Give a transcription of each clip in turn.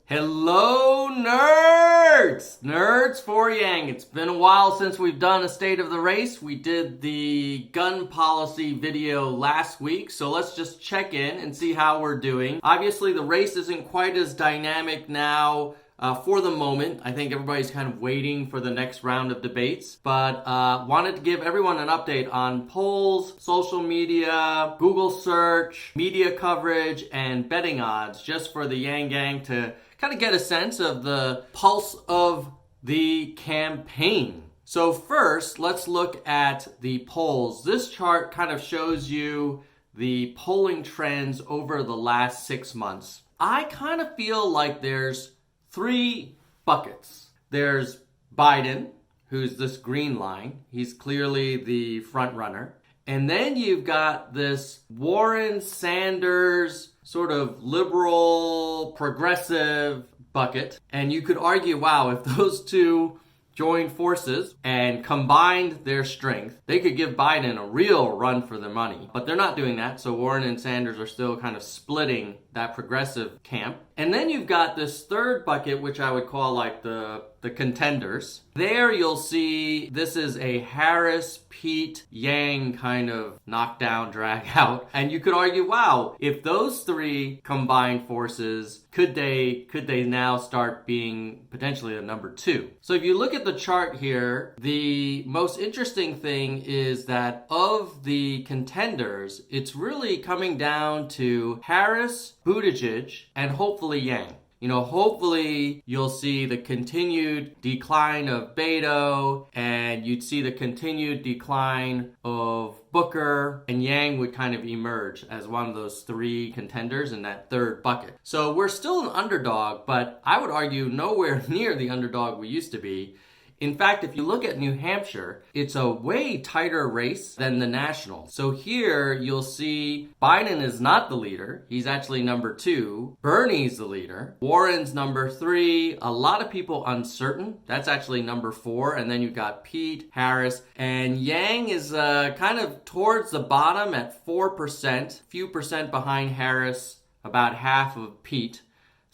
Hello, nerds! Nerds for Yang. It's been a while since we've done a state of the race. We did the gun policy video last week, so let's just check in and see how we're doing. Obviously, the race isn't quite as dynamic now for the moment. I think everybody's kind of waiting for the next round of debates, but wanted to give everyone an update on polls, social media, Google search, media coverage, and betting odds, just for the Yang Gang to kind of get a sense of the pulse of the campaign. So first, let's look at the polls. This chart kind of shows you the polling trends over the last 6 months. I kind of feel like there's three buckets. There's Biden, who's this green line. He's clearly the front runner. And then you've got this Warren Sanders sort of liberal, progressive bucket. And you could argue, wow, if those two joined forces and combined their strength, they could give Biden a real run for their money. But they're not doing that, so Warren and Sanders are still kind of splitting that progressive camp. And then you've got this third bucket, which I would call like the contenders. There you'll see this is a Harris, Pete, Yang kind of knockdown, drag out. And you could argue, wow, if those three combined forces, could they now start being potentially the number two? So if you look at the chart here, the most interesting thing is that of the contenders, it's really coming down to Harris, Buttigieg, and hopefully Yang. Hopefully you'll see the continued decline of Beto, and you'd see the continued decline of Booker, and Yang would kind of emerge as one of those three contenders in that third bucket. So we're still an underdog, but I would argue nowhere near the underdog we used to be. In fact, if you look at New Hampshire, it's a way tighter race than the national. So here you'll see Biden is not the leader. He's actually number 2. Bernie's the leader. Warren's number 3. A lot of people uncertain. That's actually number 4. And then you've got Pete, Harris, and Yang is kind of towards the bottom at 4%, few percent behind Harris, about half of Pete.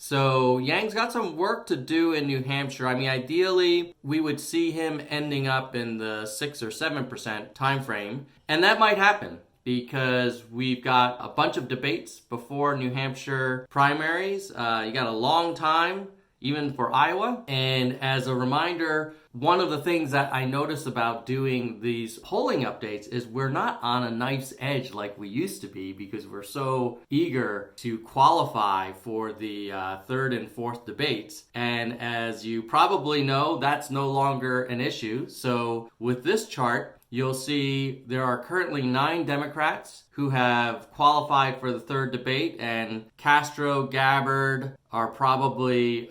So Yang's got some work to do in New Hampshire. I mean, ideally, we would see him ending up in the 6 or 7% time frame. And that might happen because we've got a bunch of debates before New Hampshire primaries. You got a long time, even for Iowa. And as a reminder, one of the things that I notice about doing these polling updates is we're not on a knife's edge like we used to be because we're so eager to qualify for the third and fourth debates. And as you probably know, that's no longer an issue. So with this chart, you'll see there are currently 9 Democrats who have qualified for the third debate, and Castro, Gillibrand are probably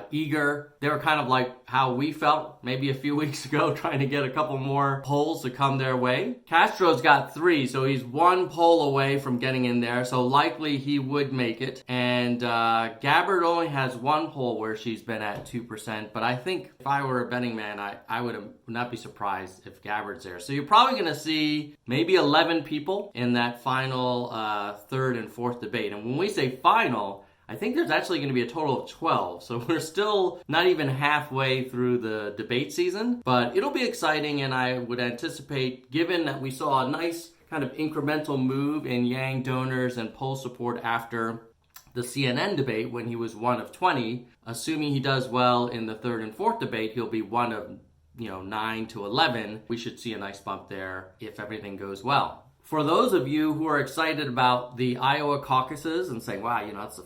eager. They were kind of like how we felt maybe a few weeks ago, trying to get a couple more polls to come their way. Castro's got 3, so he's 1 poll away from getting in there, so likely he would make it. And Gillibrand only has 1 poll where she's been at 2%, but I think if I were a betting man, I would not be surprised if Gillibrand's there. So you're probably going to see maybe 11 people in that final third and fourth debate. And when we say final, I think there's actually going to be a total of 12. So we're still not even halfway through the debate season, but it'll be exciting. And I would anticipate, given that we saw a nice kind of incremental move in Yang donors and poll support after the CNN debate when he was 1 of 20, assuming he does well in the third and fourth debate, he'll be 1 of 9 to 11. We should see a nice bump there if everything goes well. For those of you who are excited about the Iowa caucuses and saying, wow, it's the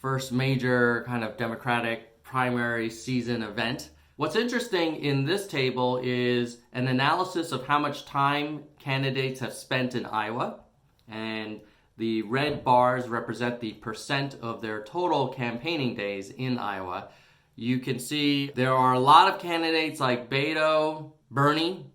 first major kind of Democratic primary season event, what's interesting in this table is an analysis of how much time candidates have spent in Iowa. And the red bars represent the percent of their total campaigning days in Iowa. You can see there are a lot of candidates like Beto, Bernie,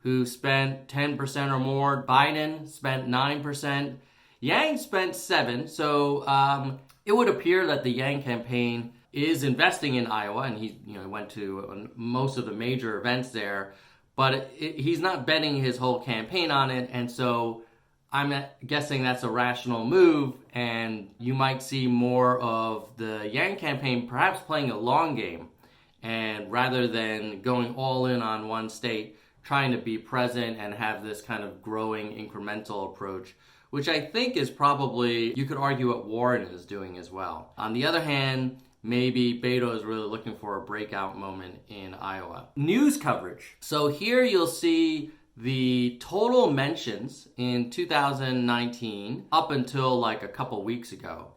who spent 10% or more. Biden spent 9%. Yang spent 7%. So it would appear that the Yang campaign is investing in Iowa, and he went to most of the major events there. But he's not betting his whole campaign on it, and so I'm guessing that's a rational move, and you might see more of the Yang campaign perhaps playing a long game, and rather than going all in on one state, trying to be present and have this kind of growing incremental approach, which I think is probably, you could argue, what Warren is doing as well. On the other hand, maybe Beto is really looking for a breakout moment in Iowa. News coverage. So here you'll see the total mentions in 2019 up until like a couple weeks ago.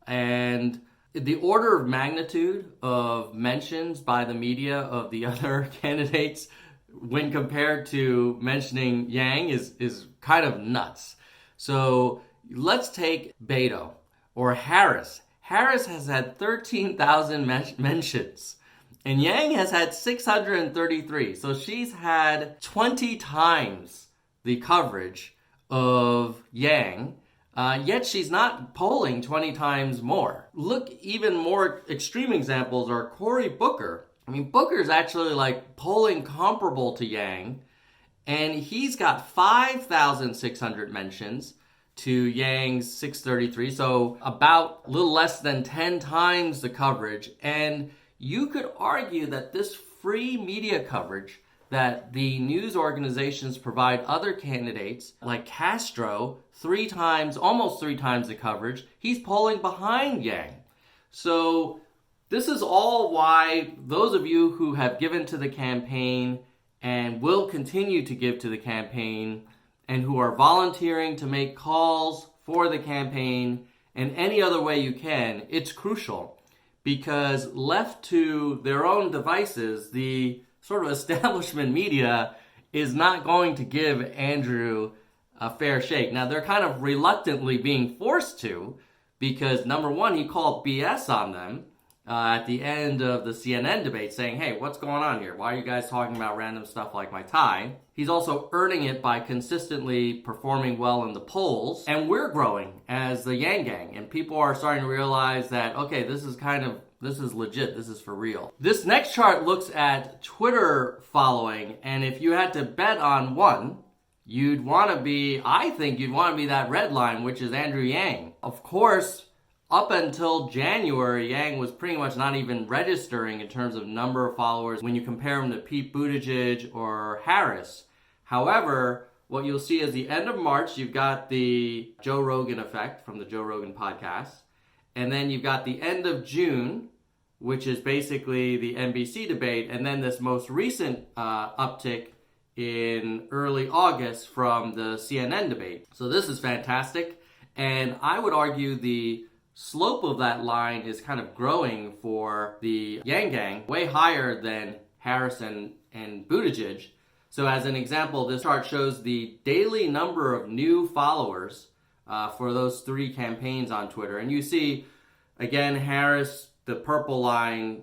And the order of magnitude of mentions by the media of the other candidates when compared to mentioning Yang is kind of nuts. So let's take Beto or Harris. Harris has had 13,000 mentions, and Yang has had 633. So she's had 20 times the coverage of Yang, yet she's not polling 20 times more. Look, even more extreme examples are Cory Booker. I mean, Booker's actually like polling comparable to Yang, and he's got 5,600 mentions to Yang's 633, so about a little less than 10 times the coverage. And you could argue that this free media coverage that the news organizations provide other candidates, like Castro, almost three times the coverage, he's polling behind Yang. So this is all why those of you who have given to the campaign and will continue to give to the campaign and who are volunteering to make calls for the campaign and any other way you can, it's crucial, because left to their own devices, the sort of establishment media is not going to give Andrew a fair shake. Now, they're kind of reluctantly being forced to, because number one, he called BS on them at the end of the CNN debate, saying, hey, what's going on here? Why are you guys talking about random stuff like my tie? He's also earning it by consistently performing well in the polls. And we're growing as the Yang Gang. And people are starting to realize that, okay, this is legit. This is for real. This next chart looks at Twitter following. And if you had to bet on one, I think you'd want to be that red line, which is Andrew Yang. Of course, up until January, Yang was pretty much not even registering in terms of number of followers when you compare him to Pete Buttigieg or Harris. However, what you'll see is the end of March, you've got the Joe Rogan effect from the Joe Rogan podcast. And then you've got the end of June, which is basically the NBC debate. And then this most recent uptick in early August from the CNN debate. So this is fantastic. And I would argue the slope of that line is kind of growing for the Yang Gang, way higher than Harris and Buttigieg. So as an example, this chart shows the daily number of new followers for those three campaigns on Twitter. And you see, again, Harris, the purple line,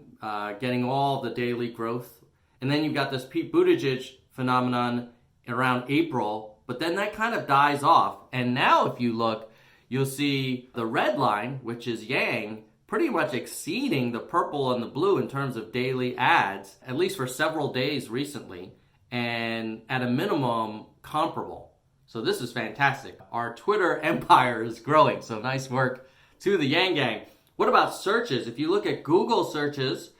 getting all the daily growth. And then you've got this Pete Buttigieg phenomenon around April, but then that kind of dies off. And now if you look, you'll see the red line, which is Yang, pretty much exceeding the purple and the blue in terms of daily ads, at least for several days recently, and at a minimum, comparable. So this is fantastic. Our Twitter empire is growing, so nice work to the Yang Gang. What about searches? If you look at Google searches,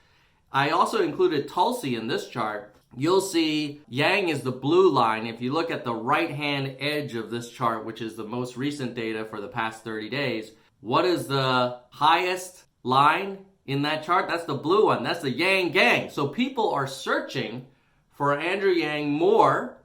I also included Tulsi in this chart. You'll see Yang is the blue line. If you look at the right-hand edge of this chart, which is the most recent data for the past 30 days, what is the highest line in that chart? That's the blue one. That's the Yang Gang. So people are searching for Andrew Yang more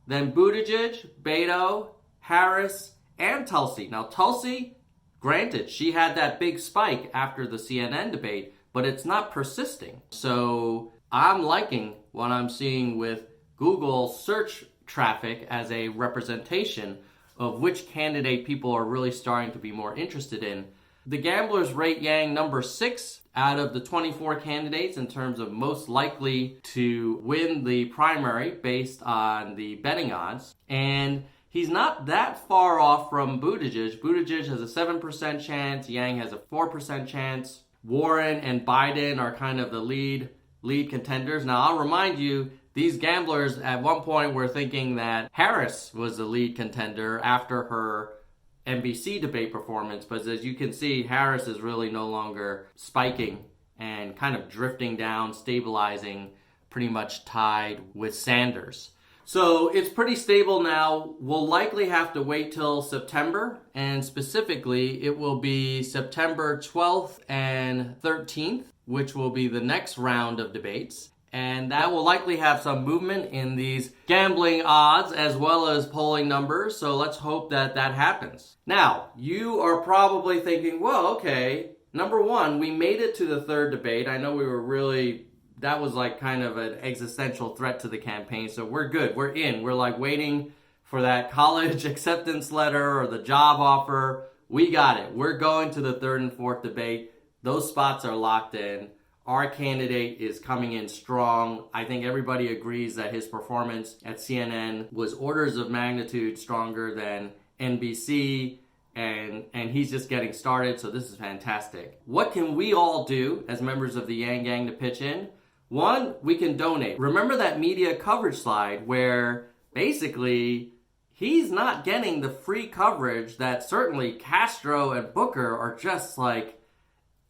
than Buttigieg, Beto, Harris, and Tulsi. Now, Tulsi, granted, she had that big spike after the CNN debate, but it's not persisting. So I'm liking what I'm seeing with Google search traffic as a representation of which candidate people are really starting to be more interested in. The gamblers rate Yang number 6 out of the 24 candidates in terms of most likely to win the primary based on the betting odds. And he's not that far off from Buttigieg. Buttigieg has a 7% chance. Yang has a 4% chance. Warren and Biden are kind of the lead contenders. Now, I'll remind you, These gamblers at one point were thinking that Harris was the lead contender after her NBC debate performance, but as you can see, Harris is really no longer spiking and kind of drifting down, stabilizing, pretty much tied with Sanders. So it's pretty stable now. We'll likely have to wait till September, and specifically it will be September 12th and 13th, which will be the next round of debates. And that will likely have some movement in these gambling odds as well as polling numbers. So let's hope that that happens. Now, you are probably thinking, well, okay, number one, we made it to the third debate. I know we were really, that was like kind of an existential threat to the campaign. So we're good. We're in. We're like waiting for that college acceptance letter or the job offer. We got it. We're going to the third and fourth debate. Those spots are locked in. Our candidate is coming in strong. I think everybody agrees that his performance at CNN was orders of magnitude stronger than NBC, and he's just getting started, so this is fantastic. What can we all do as members of the Yang Gang to pitch in? One, we can donate. Remember that media coverage slide where basically he's not getting the free coverage that certainly Castro and Booker are just like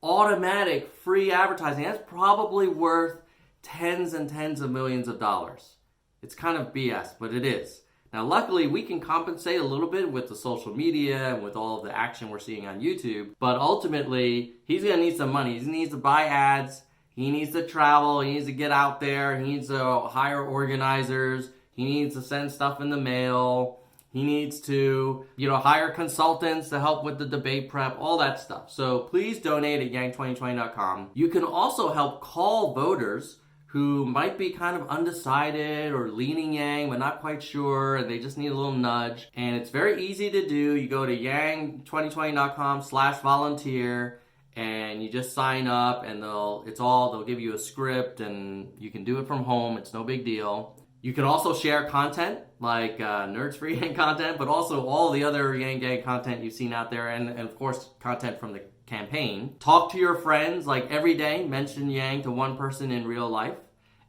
automatic free advertising. That's probably worth tens and tens of millions of dollars. It's kind of BS, but it is. Now, luckily, we can compensate a little bit with the social media and with all of the action we're seeing on YouTube, but ultimately, he's going to need some money. He needs to buy ads. He needs to travel. He needs to get out there. He needs to hire organizers. He needs to send stuff in the mail. He needs to, hire consultants to help with the debate prep, all that stuff. So please donate at yang2020.com. You can also help call voters who might be kind of undecided or leaning Yang but not quite sure, and they just need a little nudge. And it's very easy to do. You go to yang2020.com/volunteer and you just sign up, and they'll give you a script and you can do it from home. It's no big deal. You can also share content like Nerds for Yang content, but also all the other Yang Gang content you've seen out there, and of course content from the campaign. Talk to your friends like every day. Mention Yang to one person in real life.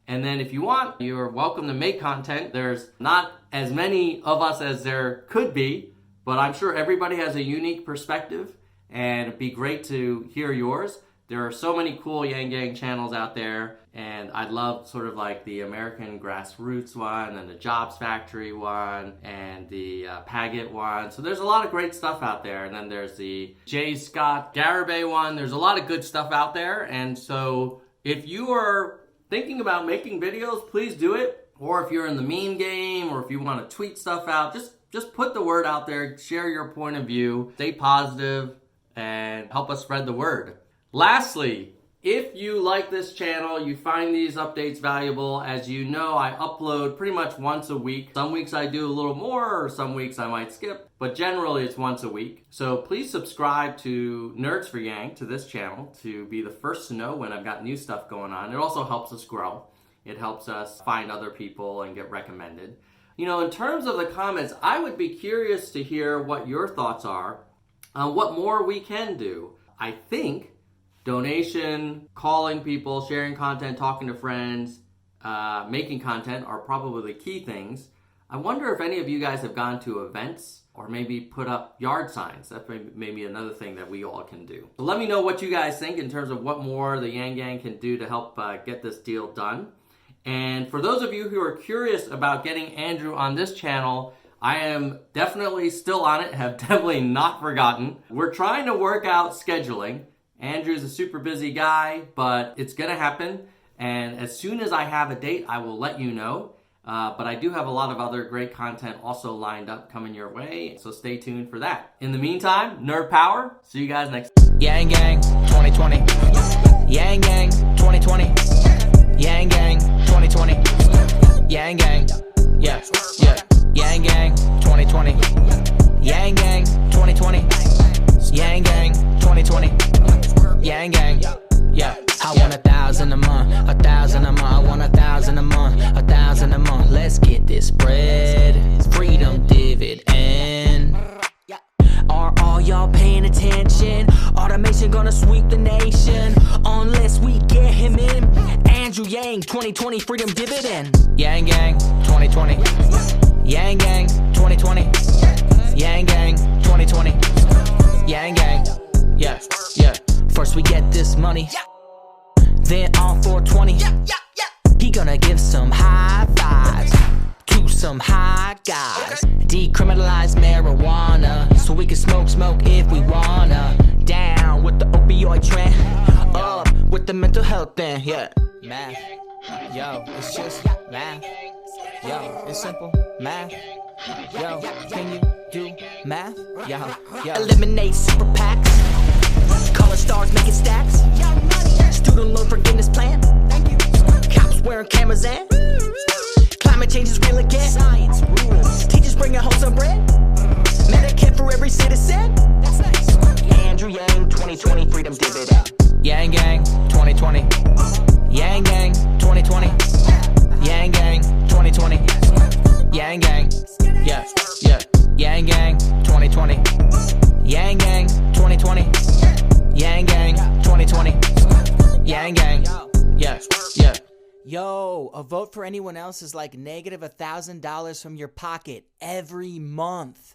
And then if you want, you're welcome to make content. There's not as many of us as there could be, but I'm sure everybody has a unique perspective, and it'd be great to hear yours. There are so many cool Yang Gang channels out there, and I love sort of like the American Grassroots one, and the Jobs Factory one, and the Paget one. So there's a lot of great stuff out there. And then there's the J. Scott Garibay one. There's a lot of good stuff out there. And so if you are thinking about making videos, please do it. Or if you're in the meme game, or if you want to tweet stuff out, just put the word out there, share your point of view, stay positive, and help us spread the word. Lastly, if you like this channel, you find these updates valuable, as you know, I upload pretty much once a week. Some weeks I do a little more, or some weeks I might skip, but generally it's once a week. So please subscribe to Nerds for Yang, to this channel, to be the first to know when I've got new stuff going on. It also helps us grow. It helps us find other people and get recommended. In terms of the comments, I would be curious to hear what your thoughts are on what more we can do. I think donation, calling people, sharing content, talking to friends, making content are probably the key things. I wonder if any of you guys have gone to events or maybe put up yard signs. That's maybe another thing that we all can do. So let me know what you guys think in terms of what more the Yang Gang can do to help get this deal done. And for those of you who are curious about getting Andrew on this channel, I am definitely still on it, have definitely not forgotten. We're trying to work out scheduling. Andrew's a super busy guy, but it's gonna happen. And as soon as I have a date, I will let you know. But I do have a lot of other great content also lined up coming your way, so stay tuned for that. In the meantime, Nerd Power. See you guys next time. Yang Gang 2020. Yang Gang 2020. Yang Gang 2020. Yang Gang. Yeah. Yang Gang 2020. Yang Gang 2020. Yang Gang 2020. Yang Gang, yeah. I want 1,000 a month, 1,000 a month. I want 1,000 a month, 1,000 a month. Let's get this bread, freedom dividend. Are all y'all paying attention? Automation gonna sweep the nation unless we get him in. Andrew, Yang 2020 freedom dividend. Yang Gang 2020. Yang Gang 2020. Yang Gang 2020. Yang Gang. Yeah, yeah. First we get this money, then on 420. He gonna give some high fives to some high guys. Decriminalize marijuana so we can smoke if we wanna. Down with the opioid trend, up with the mental health thing. Yeah, math. Yo, it's just math. Yo, it's simple math. Yo, can you do math? Yo, eliminate super PACs. College stars making stacks. Student loan forgiveness plan. Cops wearing cameras and climate change is real again. Science rules. Teachers bringing home some bread. Medicare for every citizen. Andrew Yang 2020 freedom dividend. Yang Gang 2020. Yang Gang 2020. Yang Gang 2020. Yang Gang. Yeah, yeah. Yang Gang 2020. Yang Gang 2020. Yang Gang 2020. Yang Gang. Yeah, yeah. Yo, a vote for anyone else is like negative $1,000 from your pocket every month.